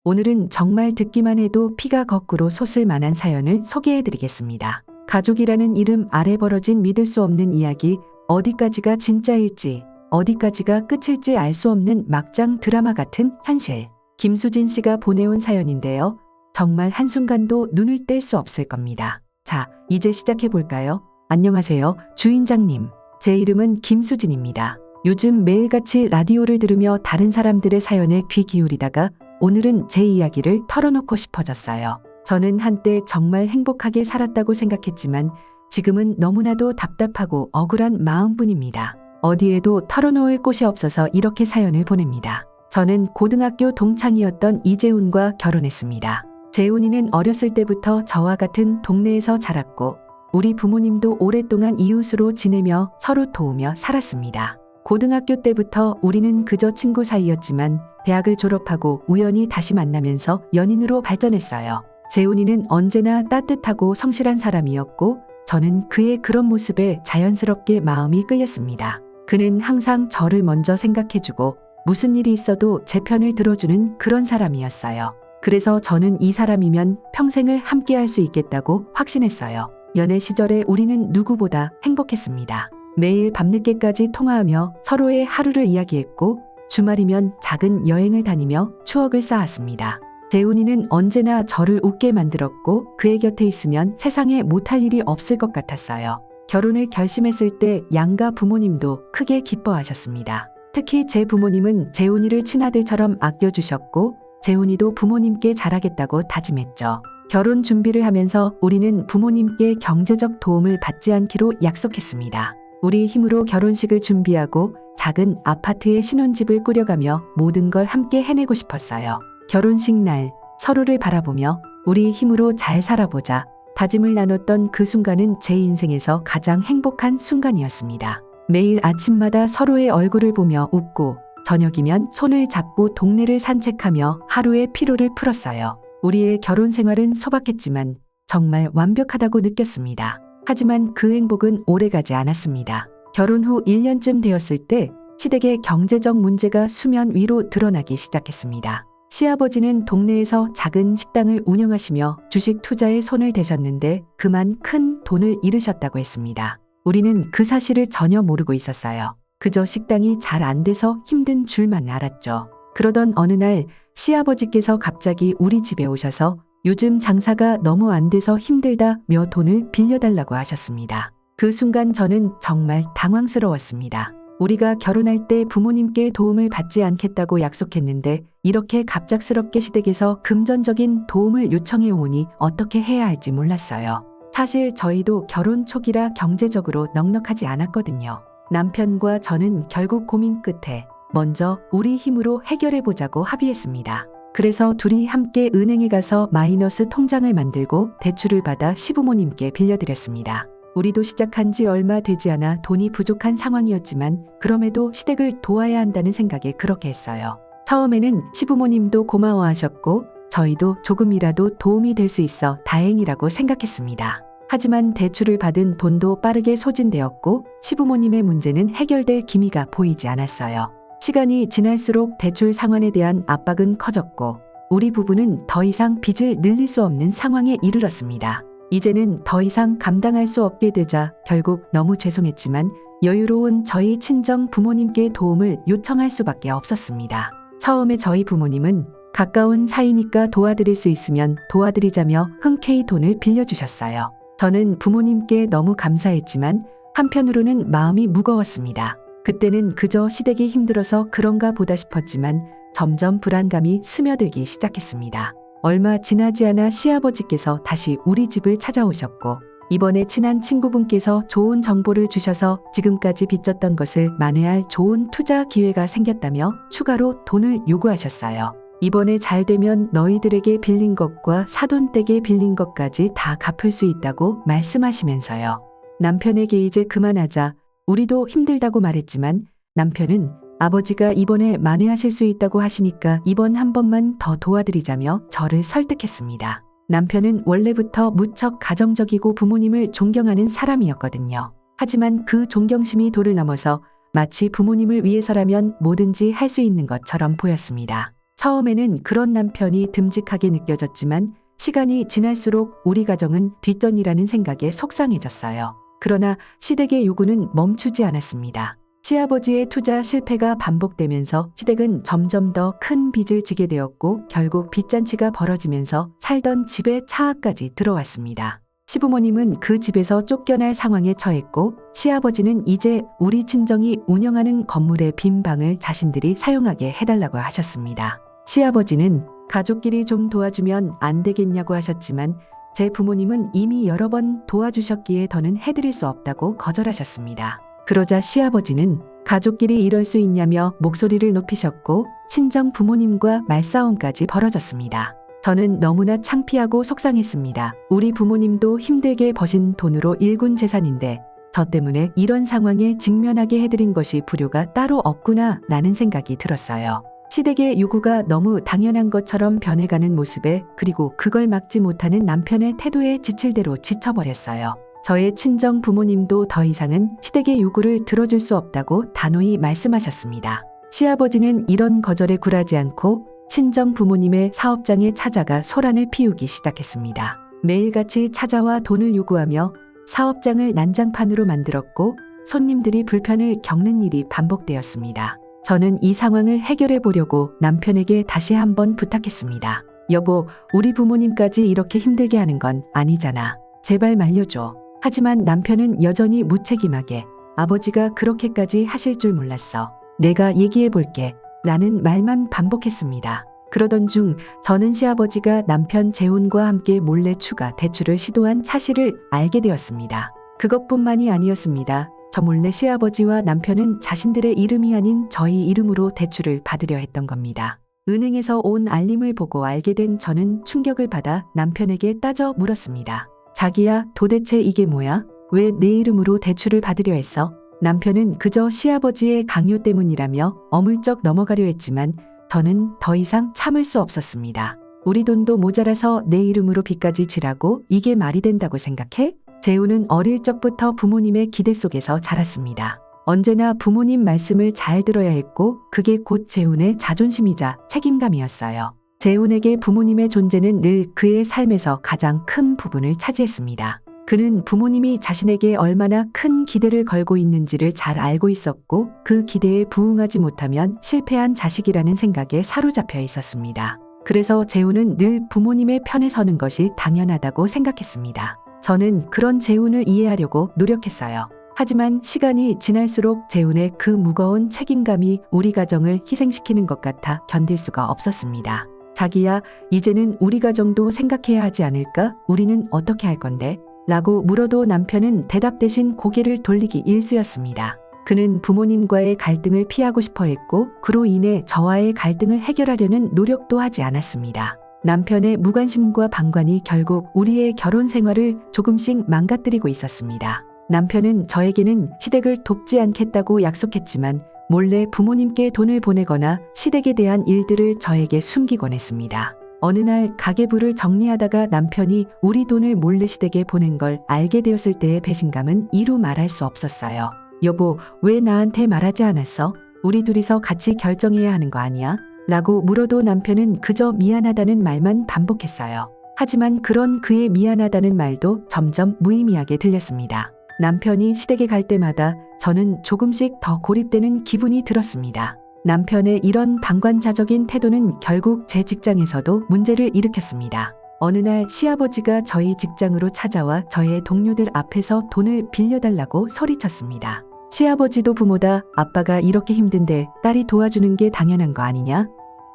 오늘은 정말 듣기만 해도 피가 거꾸로 솟을 만한 사연을 소개해드리겠습니다. 가족이라는 이름 아래 벌어진 믿을 수 없는 이야기, 어디까지가 진짜일지, 어디까지가 끝일지 알 수 없는 막장 드라마 같은 현실. 김수진 씨가 보내온 사연인데요. 정말 한순간도 눈을 뗄 수 없을 겁니다. 자, 이제 시작해볼까요? 안녕하세요, 주인장님. 제 이름은 김수진입니다. 요즘 매일같이 라디오를 들으며 다른 사람들의 사연에 귀 기울이다가 오늘은 제 이야기를 털어놓고 싶어졌어요. 저는 한때 정말 행복하게 살았다고 생각했지만 지금은 너무나도 답답하고 억울한 마음뿐입니다. 어디에도 털어놓을 곳이 없어서 이렇게 사연을 보냅니다. 저는 고등학교 동창이었던 이재훈과 결혼했습니다. 재훈이는 어렸을 때부터 저와 같은 동네에서 자랐고 우리 부모님도 오랫동안 이웃으로 지내며 서로 도우며 살았습니다. 고등학교 때부터 우리는 그저 친구 사이였지만 대학을 졸업하고 우연히 다시 만나면서 연인으로 발전했어요. 재훈이는 언제나 따뜻하고 성실한 사람이었고 저는 그의 그런 모습에 자연스럽게 마음이 끌렸습니다. 그는 항상 저를 먼저 생각해주고 무슨 일이 있어도 제 편을 들어주는 그런 사람이었어요. 그래서 저는 이 사람이면 평생을 함께할 수 있겠다고 확신했어요. 연애 시절에 우리는 누구보다 행복했습니다. 매일 밤늦게까지 통화하며 서로의 하루를 이야기했고 주말이면 작은 여행을 다니며 추억을 쌓았습니다. 재훈이는 언제나 저를 웃게 만들었고 그의 곁에 있으면 세상에 못할 일이 없을 것 같았어요. 결혼을 결심했을 때 양가 부모님도 크게 기뻐하셨습니다. 특히 제 부모님은 재훈이를 친아들처럼 아껴주셨고 재훈이도 부모님께 잘하겠다고 다짐했죠. 결혼 준비를 하면서 우리는 부모님께 경제적 도움을 받지 않기로 약속했습니다. 우리 힘으로 결혼식을 준비하고 작은 아파트에 신혼집을 꾸려가며 모든 걸 함께 해내고 싶었어요. 결혼식 날 서로를 바라보며 우리 힘으로 잘 살아보자 다짐을 나눴던 그 순간은 제 인생에서 가장 행복한 순간이었습니다. 매일 아침마다 서로의 얼굴을 보며 웃고 저녁이면 손을 잡고 동네를 산책하며 하루의 피로를 풀었어요. 우리의 결혼 생활은 소박했지만 정말 완벽하다고 느꼈습니다. 하지만 그 행복은 오래가지 않았습니다. 결혼 후 1년쯤 되었을 때 시댁의 경제적 문제가 수면 위로 드러나기 시작했습니다. 시아버지는 동네에서 작은 식당을 운영하시며 주식 투자에 손을 대셨는데 그만 큰 돈을 잃으셨다고 했습니다. 우리는 그 사실을 전혀 모르고 있었어요. 그저 식당이 잘 안 돼서 힘든 줄만 알았죠. 그러던 어느 날 시아버지께서 갑자기 우리 집에 오셔서 요즘 장사가 너무 안 돼서 힘들다며 돈을 빌려달라고 하셨습니다. 그 순간 저는 정말 당황스러웠습니다. 우리가 결혼할 때 부모님께 도움을 받지 않겠다고 약속했는데 이렇게 갑작스럽게 시댁에서 금전적인 도움을 요청해 오니 어떻게 해야 할지 몰랐어요. 사실 저희도 결혼 초기라 경제적으로 넉넉하지 않았거든요. 남편과 저는 결국 고민 끝에 먼저 우리 힘으로 해결해 보자고 합의했습니다. 그래서 둘이 함께 은행에 가서 마이너스 통장을 만들고 대출을 받아 시부모님께 빌려드렸습니다. 우리도 시작한 지 얼마 되지 않아 돈이 부족한 상황이었지만 그럼에도 시댁을 도와야 한다는 생각에 그렇게 했어요. 처음에는 시부모님도 고마워하셨고 저희도 조금이라도 도움이 될 수 있어 다행이라고 생각했습니다. 하지만 대출을 받은 돈도 빠르게 소진되었고 시부모님의 문제는 해결될 기미가 보이지 않았어요. 시간이 지날수록 대출 상환에 대한 압박은 커졌고 우리 부부는 더 이상 빚을 늘릴 수 없는 상황에 이르렀습니다. 이제는 더 이상 감당할 수 없게 되자 결국 너무 죄송했지만 여유로운 저희 친정 부모님께 도움을 요청할 수밖에 없었습니다. 처음에 저희 부모님은 가까운 사이니까 도와드릴 수 있으면 도와드리자며 흔쾌히 돈을 빌려주셨어요. 저는 부모님께 너무 감사했지만 한편으로는 마음이 무거웠습니다. 그때는 그저 시댁이 힘들어서 그런가 보다 싶었지만 점점 불안감이 스며들기 시작했습니다. 얼마 지나지 않아 시아버지께서 다시 우리 집을 찾아오셨고 이번에 친한 친구분께서 좋은 정보를 주셔서 지금까지 빚졌던 것을 만회할 좋은 투자 기회가 생겼다며 추가로 돈을 요구하셨어요. 이번에 잘 되면 너희들에게 빌린 것과 사돈댁에 빌린 것까지 다 갚을 수 있다고 말씀하시면서요. 남편에게 이제 그만하자 우리도 힘들다고 말했지만 남편은 아버지가 이번에 만회하실 수 있다고 하시니까 이번 한 번만 더 도와드리자며 저를 설득했습니다. 남편은 원래부터 무척 가정적이고 부모님을 존경하는 사람이었거든요. 하지만 그 존경심이 도를 넘어서 마치 부모님을 위해서라면 뭐든지 할 수 있는 것처럼 보였습니다. 처음에는 그런 남편이 듬직하게 느껴졌지만 시간이 지날수록 우리 가정은 뒷전이라는 생각에 속상해졌어요. 그러나 시댁의 요구는 멈추지 않았습니다. 시아버지의 투자 실패가 반복되면서 시댁은 점점 더 큰 빚을 지게 되었고 결국 빚잔치가 벌어지면서 살던 집에 차악까지 들어왔습니다. 시부모님은 그 집에서 쫓겨날 상황에 처했고 시아버지는 이제 우리 친정이 운영하는 건물의 빈 방을 자신들이 사용하게 해달라고 하셨습니다. 시아버지는 가족끼리 좀 도와주면 안 되겠냐고 하셨지만 제 부모님은 이미 여러 번 도와주셨기에 더는 해드릴 수 없다고 거절하셨습니다. 그러자 시아버지는 가족끼리 이럴 수 있냐며 목소리를 높이셨고 친정 부모님과 말싸움까지 벌어졌습니다. 저는 너무나 창피하고 속상했습니다. 우리 부모님도 힘들게 버신 돈으로 일군 재산인데 저 때문에 이런 상황에 직면하게 해드린 것이 불효가 따로 없구나 라는 생각이 들었어요. 시댁의 요구가 너무 당연한 것처럼 변해가는 모습에 그리고 그걸 막지 못하는 남편의 태도에 지칠 대로 지쳐버렸어요. 저의 친정 부모님도 더 이상은 시댁의 요구를 들어줄 수 없다고 단호히 말씀하셨습니다. 시아버지는 이런 거절에 굴하지 않고 친정 부모님의 사업장에 찾아가 소란을 피우기 시작했습니다. 매일같이 찾아와 돈을 요구하며 사업장을 난장판으로 만들었고 손님들이 불편을 겪는 일이 반복되었습니다. 저는 이 상황을 해결해 보려고 남편에게 다시 한번 부탁했습니다. 여보, 우리 부모님까지 이렇게 힘들게 하는 건 아니잖아. 제발 말려줘. 하지만 남편은 여전히 무책임하게 아버지가 그렇게까지 하실 줄 몰랐어. 내가 얘기해 볼게. 라는 말만 반복했습니다. 그러던 중 저는 시아버지가 남편 재혼과 함께 몰래 추가 대출을 시도한 사실을 알게 되었습니다. 그것뿐만이 아니었습니다. 저 몰래 시아버지와 남편은 자신들의 이름이 아닌 저희 이름으로 대출을 받으려 했던 겁니다. 은행에서 온 알림을 보고 알게 된 저는 충격을 받아 남편에게 따져 물었습니다. 자기야, 도대체 이게 뭐야? 왜 내 이름으로 대출을 받으려 했어? 남편은 그저 시아버지의 강요 때문이라며 어물쩍 넘어가려 했지만 저는 더 이상 참을 수 없었습니다. 우리 돈도 모자라서 내 이름으로 빚까지 지라고 이게 말이 된다고 생각해? 재우는 어릴 적부터 부모님의 기대 속에서 자랐습니다. 언제나 부모님 말씀을 잘 들어야 했고 그게 곧 재훈의 자존심이자 책임감이었어요. 재훈에게 부모님의 존재는 늘 그의 삶에서 가장 큰 부분을 차지했습니다. 그는 부모님이 자신에게 얼마나 큰 기대를 걸고 있는지를 잘 알고 있었고 그 기대에 부응하지 못하면 실패한 자식이라는 생각에 사로잡혀 있었습니다. 그래서 재훈은 늘 부모님의 편에 서는 것이 당연하다고 생각했습니다. 저는 그런 재훈을 이해하려고 노력했어요. 하지만 시간이 지날수록 재훈의 그 무거운 책임감이 우리 가정을 희생시키는 것 같아 견딜 수가 없었습니다. 자기야, 이제는 우리 가정도 생각해야 하지 않을까? 우리는 어떻게 할 건데? 라고 물어도 남편은 대답 대신 고개를 돌리기 일쑤였습니다. 그는 부모님과의 갈등을 피하고 싶어 했고 그로 인해 저와의 갈등을 해결하려는 노력도 하지 않았습니다. 남편의 무관심과 방관이 결국 우리의 결혼 생활을 조금씩 망가뜨리고 있었습니다. 남편은 저에게는 시댁을 돕지 않겠다고 약속했지만 몰래 부모님께 돈을 보내거나 시댁에 대한 일들을 저에게 숨기곤 했습니다. 어느 날 가계부를 정리하다가 남편이 우리 돈을 몰래 시댁에 보낸 걸 알게 되었을 때의 배신감은 이루 말할 수 없었어요. 여보, 왜 나한테 말하지 않았어? 우리 둘이서 같이 결정해야 하는 거 아니야? 라고 물어도 남편은 그저 미안하다는 말만 반복했어요. 하지만 그런 그의 미안하다는 말도 점점 무의미하게 들렸습니다. 남편이 시댁에 갈 때마다 저는 조금씩 더 고립되는 기분이 들었습니다. 남편의 이런 방관자적인 태도는 결국 제 직장에서도 문제를 일으켰습니다. 어느 날 시아버지가 저희 직장으로 찾아와 저의 동료들 앞에서 돈을 빌려달라고 소리쳤습니다. 시아버지도 부모다. 아빠가 이렇게 힘든데 딸이 도와주는 게 당연한 거 아니냐?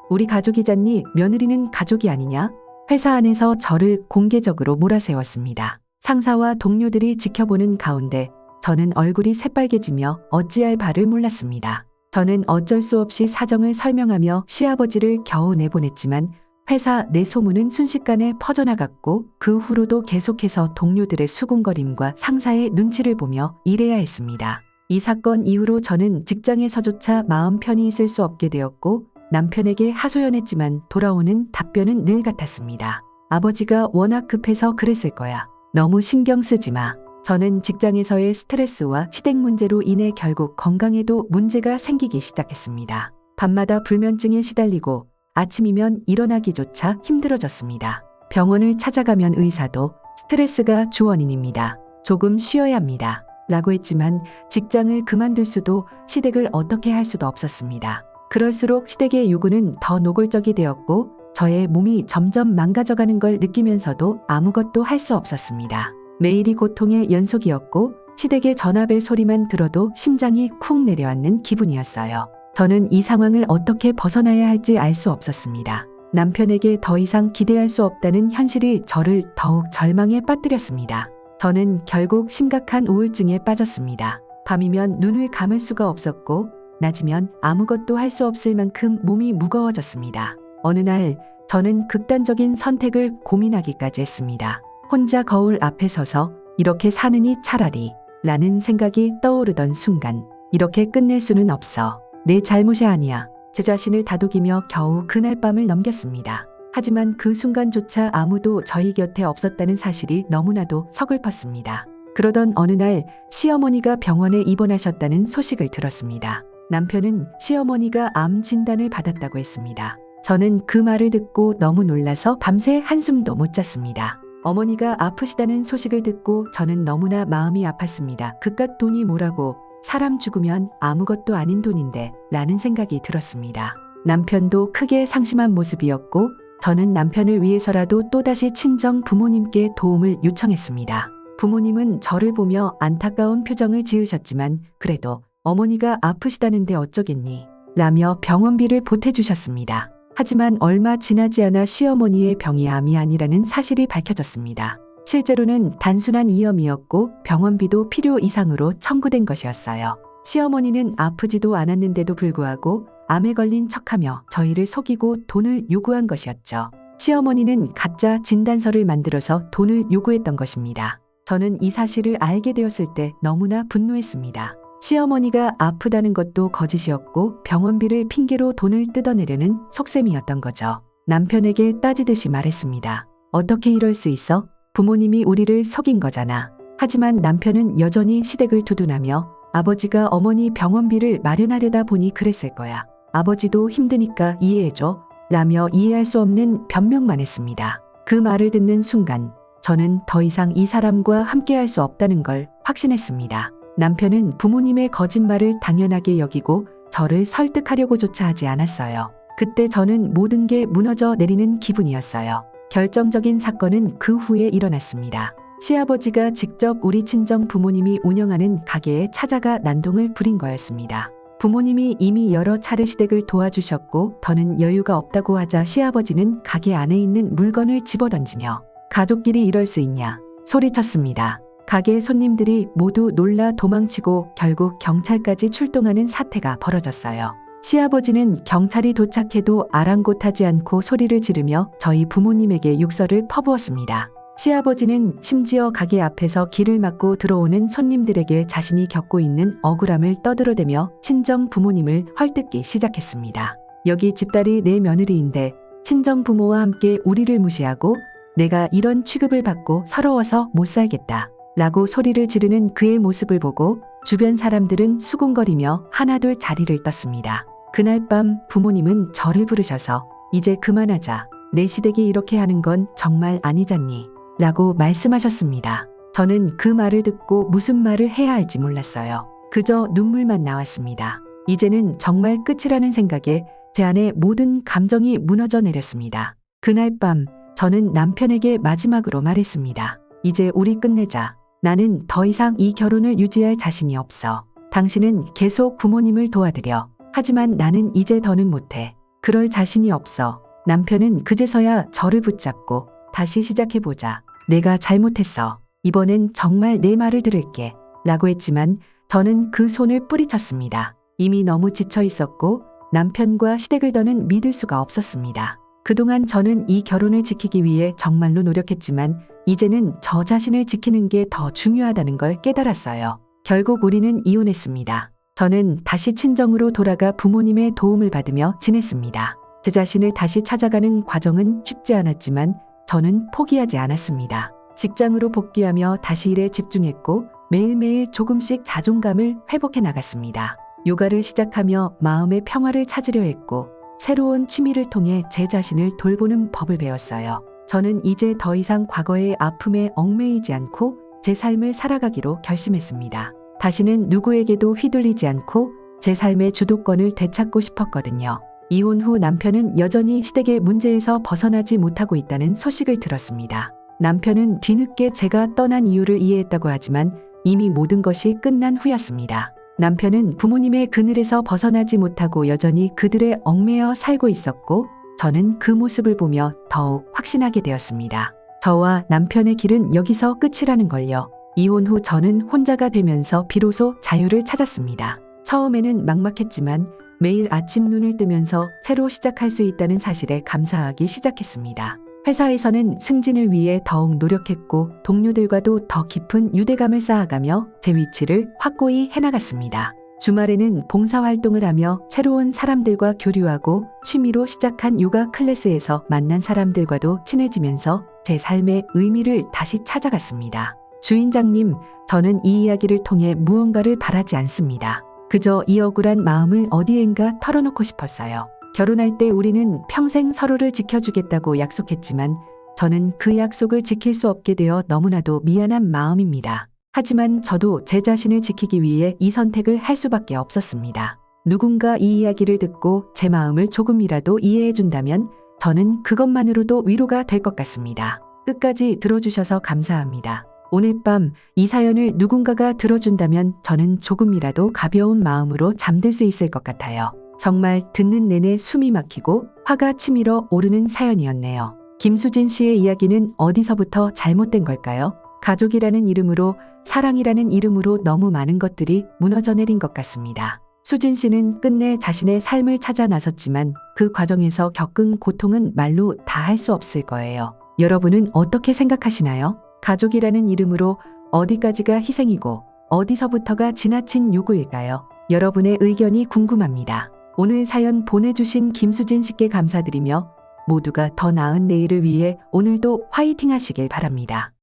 우리 가족이잖니 며느리는 가족이 아니냐? 회사 안에서 저를 공개적으로 몰아세웠습니다. 상사와 동료들이 지켜보는 가운데 저는 얼굴이 새빨개지며 어찌할 바를 몰랐습니다. 저는 어쩔 수 없이 사정을 설명하며 시아버지를 겨우 내보냈지만 회사 내 소문은 순식간에 퍼져나갔고 그 후로도 계속해서 동료들의 수군거림과 상사의 눈치를 보며 일해야 했습니다. 이 사건 이후로 저는 직장에서조차 마음 편히 있을 수 없게 되었고 남편에게 하소연했지만 돌아오는 답변은 늘 같았습니다. 아버지가 워낙 급해서 그랬을 거야. 너무 신경 쓰지 마. 저는 직장에서의 스트레스와 시댁 문제로 인해 결국 건강에도 문제가 생기기 시작했습니다. 밤마다 불면증에 시달리고 아침이면 일어나기조차 힘들어졌습니다. 병원을 찾아가면 의사도 스트레스가 주 원인입니다. 조금 쉬어야 합니다. 라고 했지만 직장을 그만둘 수도 시댁을 어떻게 할 수도 없었습니다. 그럴수록 시댁의 요구는 더 노골적이 되었고 저의 몸이 점점 망가져가는 걸 느끼면서도 아무것도 할 수 없었습니다. 매일이 고통의 연속이었고 시댁의 전화벨 소리만 들어도 심장이 쿵 내려앉는 기분이었어요. 저는 이 상황을 어떻게 벗어나야 할지 알 수 없었습니다. 남편에게 더 이상 기대할 수 없다는 현실이 저를 더욱 절망에 빠뜨렸습니다. 저는 결국 심각한 우울증에 빠졌습니다. 밤이면 눈을 감을 수가 없었고 낮이면 아무것도 할 수 없을 만큼 몸이 무거워졌습니다. 어느 날 저는 극단적인 선택을 고민하기까지 했습니다. 혼자 거울 앞에 서서 이렇게 사느니 차라리 라는 생각이 떠오르던 순간 이렇게 끝낼 수는 없어. 내 잘못이 아니야. 제 자신을 다독이며 겨우 그날 밤을 넘겼습니다. 하지만 그 순간조차 아무도 저희 곁에 없었다는 사실이 너무나도 서글펐습니다. 그러던 어느 날 시어머니가 병원에 입원하셨다는 소식을 들었습니다. 남편은 시어머니가 암 진단을 받았다고 했습니다. 저는 그 말을 듣고 너무 놀라서 밤새 한숨도 못 잤습니다. 어머니가 아프시다는 소식을 듣고 저는 너무나 마음이 아팠습니다. 그깟 돈이 뭐라고 사람 죽으면 아무것도 아닌 돈인데 라는 생각이 들었습니다. 남편도 크게 상심한 모습이었고 저는 남편을 위해서라도 또다시 친정 부모님께 도움을 요청했습니다. 부모님은 저를 보며 안타까운 표정을 지으셨지만 그래도 어머니가 아프시다는데 어쩌겠니? 라며 병원비를 보태주셨습니다. 하지만 얼마 지나지 않아 시어머니의 병이 암이 아니라는 사실이 밝혀졌습니다. 실제로는 단순한 위염이었고 병원비도 필요 이상으로 청구된 것이었어요. 시어머니는 아프지도 않았는데도 불구하고 암에 걸린 척하며 저희를 속이고 돈을 요구한 것이었죠. 시어머니는 가짜 진단서를 만들어서 돈을 요구했던 것입니다. 저는 이 사실을 알게 되었을 때 너무나 분노했습니다. 시어머니가 아프다는 것도 거짓이었고 병원비를 핑계로 돈을 뜯어내려는 속셈이었던 거죠. 남편에게 따지듯이 말했습니다. 어떻게 이럴 수 있어? 부모님이 우리를 속인 거잖아. 하지만 남편은 여전히 시댁을 두둔하며 아버지가 어머니 병원비를 마련하려다 보니 그랬을 거야. 아버지도 힘드니까 이해해줘. 라며 이해할 수 없는 변명만 했습니다. 그 말을 듣는 순간 저는 더 이상 이 사람과 함께할 수 없다는 걸 확신했습니다. 남편은 부모님의 거짓말을 당연하게 여기고 저를 설득하려고조차 하지 않았어요. 그때 저는 모든 게 무너져 내리는 기분이었어요. 결정적인 사건은 그 후에 일어났습니다. 시아버지가 직접 우리 친정 부모님이 운영하는 가게에 찾아가 난동을 부린 거였습니다. 부모님이 이미 여러 차례 시댁을 도와주셨고 더는 여유가 없다고 하자 시아버지는 가게 안에 있는 물건을 집어던지며 가족끼리 이럴 수 있냐 소리쳤습니다. 가게 손님들이 모두 놀라 도망치고 결국 경찰까지 출동하는 사태가 벌어졌어요. 시아버지는 경찰이 도착해도 아랑곳하지 않고 소리를 지르며 저희 부모님에게 욕설을 퍼부었습니다. 시아버지는 심지어 가게 앞에서 길을 막고 들어오는 손님들에게 자신이 겪고 있는 억울함을 떠들어대며 친정 부모님을 헐뜯기 시작했습니다. 여기 집딸이 내 며느리인데 친정 부모와 함께 우리를 무시하고 내가 이런 취급을 받고 서러워서 못 살겠다. 라고 소리를 지르는 그의 모습을 보고 주변 사람들은 수군거리며 하나둘 자리를 떴습니다. 그날 밤 부모님은 저를 부르셔서 이제 그만하자. 내 시댁이 이렇게 하는 건 정말 아니잖니. 라고 말씀하셨습니다. 저는 그 말을 듣고 무슨 말을 해야 할지 몰랐어요. 그저 눈물만 나왔습니다. 이제는 정말 끝이라는 생각에 제 안에 모든 감정이 무너져 내렸습니다. 그날 밤 저는 남편에게 마지막으로 말했습니다. 이제 우리 끝내자. 나는 더 이상 이 결혼을 유지할 자신이 없어. 당신은 계속 부모님을 도와드려. 하지만 나는 이제 더는 못해. 그럴 자신이 없어. 남편은 그제서야 저를 붙잡고 다시 시작해보자. 내가 잘못했어. 이번엔 정말 내 말을 들을게. 라고 했지만 저는 그 손을 뿌리쳤습니다. 이미 너무 지쳐 있었고 남편과 시댁을 더는 믿을 수가 없었습니다. 그동안 저는 이 결혼을 지키기 위해 정말로 노력했지만 이제는 저 자신을 지키는 게 더 중요하다는 걸 깨달았어요. 결국 우리는 이혼했습니다. 저는 다시 친정으로 돌아가 부모님의 도움을 받으며 지냈습니다. 제 자신을 다시 찾아가는 과정은 쉽지 않았지만 저는 포기하지 않았습니다. 직장으로 복귀하며 다시 일에 집중했고 매일매일 조금씩 자존감을 회복해 나갔습니다. 요가를 시작하며 마음의 평화를 찾으려 했고 새로운 취미를 통해 제 자신을 돌보는 법을 배웠어요. 저는 이제 더 이상 과거의 아픔에 얽매이지 않고 제 삶을 살아가기로 결심했습니다. 다시는 누구에게도 휘둘리지 않고 제 삶의 주도권을 되찾고 싶었거든요. 이혼 후 남편은 여전히 시댁의 문제에서 벗어나지 못하고 있다는 소식을 들었습니다. 남편은 뒤늦게 제가 떠난 이유를 이해했다고 하지만 이미 모든 것이 끝난 후였습니다. 남편은 부모님의 그늘에서 벗어나지 못하고 여전히 그들에 얽매여 살고 있었고 저는 그 모습을 보며 더욱 확신하게 되었습니다. 저와 남편의 길은 여기서 끝이라는 걸요. 이혼 후 저는 혼자가 되면서 비로소 자유를 찾았습니다. 처음에는 막막했지만 매일 아침 눈을 뜨면서 새로 시작할 수 있다는 사실에 감사하기 시작했습니다. 회사에서는 승진을 위해 더욱 노력했고 동료들과도 더 깊은 유대감을 쌓아가며 제 위치를 확고히 해나갔습니다. 주말에는 봉사활동을 하며 새로운 사람들과 교류하고 취미로 시작한 요가 클래스에서 만난 사람들과도 친해지면서 제 삶의 의미를 다시 찾아갔습니다. 주인장님, 저는 이 이야기를 통해 무언가를 바라지 않습니다. 그저 이 억울한 마음을 어디엔가 털어놓고 싶었어요. 결혼할 때 우리는 평생 서로를 지켜주겠다고 약속했지만 저는 그 약속을 지킬 수 없게 되어 너무나도 미안한 마음입니다. 하지만 저도 제 자신을 지키기 위해 이 선택을 할 수밖에 없었습니다. 누군가 이 이야기를 듣고 제 마음을 조금이라도 이해해 준다면 저는 그것만으로도 위로가 될 것 같습니다. 끝까지 들어주셔서 감사합니다. 오늘 밤 이 사연을 누군가가 들어준다면 저는 조금이라도 가벼운 마음으로 잠들 수 있을 것 같아요. 정말 듣는 내내 숨이 막히고 화가 치밀어 오르는 사연이었네요. 김수진 씨의 이야기는 어디서부터 잘못된 걸까요? 가족이라는 이름으로, 사랑이라는 이름으로 너무 많은 것들이 무너져 내린 것 같습니다. 수진 씨는 끝내 자신의 삶을 찾아 나섰지만 그 과정에서 겪은 고통은 말로 다 할 수 없을 거예요. 여러분은 어떻게 생각하시나요? 가족이라는 이름으로 어디까지가 희생이고 어디서부터가 지나친 요구일까요? 여러분의 의견이 궁금합니다. 오늘 사연 보내주신 김수진 씨께 감사드리며 모두가 더 나은 내일을 위해 오늘도 화이팅 하시길 바랍니다.